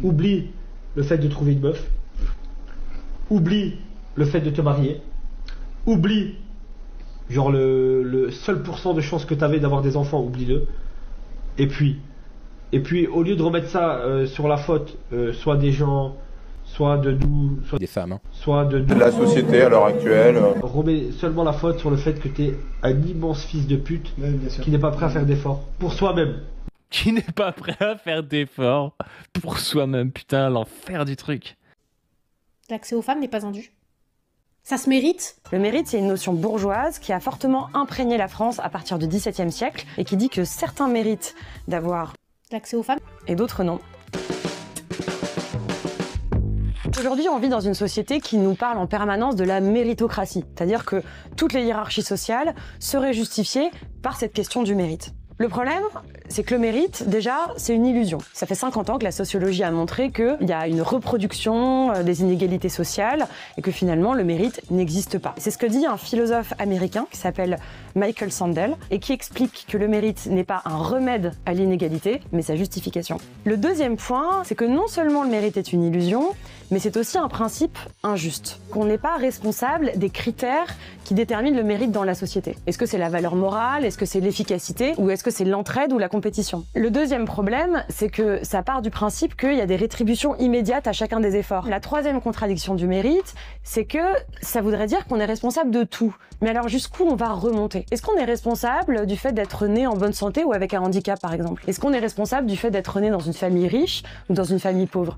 Oublie le fait de trouver une meuf. Oublie le fait de te marier. Oublie, genre, le seul pourcent de chance que tu avais d'avoir des enfants, oublie-le. Et puis, au lieu de remettre ça sur la faute, soit des gens, soit de nous, soit des femmes, hein. Soit de la société à l'heure actuelle. Remets seulement la faute sur le fait que tu es un immense fils de pute qui n'est pas prêt à faire d'efforts pour soi-même. Qui n'est pas prêt à faire d'efforts pour soi-même. Putain, l'enfer du truc. L'accès aux femmes n'est pas un dû. Ça se mérite. Le mérite, c'est une notion bourgeoise qui a fortement imprégné la France à partir du XVIIe siècle et qui dit que certains méritent d'avoir l'accès aux femmes et d'autres non. Aujourd'hui, on vit dans une société qui nous parle en permanence de la méritocratie, c'est-à-dire que toutes les hiérarchies sociales seraient justifiées par cette question du mérite. Le problème, c'est que le mérite, déjà, c'est une illusion. Ça fait 50 ans que la sociologie a montré qu'il y a une reproduction des inégalités sociales et que finalement, le mérite n'existe pas. C'est ce que dit un philosophe américain qui s'appelle Michael Sandel et qui explique que le mérite n'est pas un remède à l'inégalité, mais sa justification. Le deuxième point, c'est que non seulement le mérite est une illusion, mais c'est aussi un principe injuste. Qu'on n'est pas responsable des critères qui déterminent le mérite dans la société. Est-ce que c'est la valeur morale? Est-ce que c'est l'efficacité? Ou est-ce que c'est l'entraide ou la compétition? Le deuxième problème, c'est que ça part du principe qu'il y a des rétributions immédiates à chacun des efforts. La troisième contradiction du mérite, c'est que ça voudrait dire qu'on est responsable de tout. Mais alors jusqu'où on va remonter? Est-ce qu'on est responsable du fait d'être né en bonne santé ou avec un handicap par exemple? Est-ce qu'on est responsable du fait d'être né dans une famille riche ou dans une famille pauvre?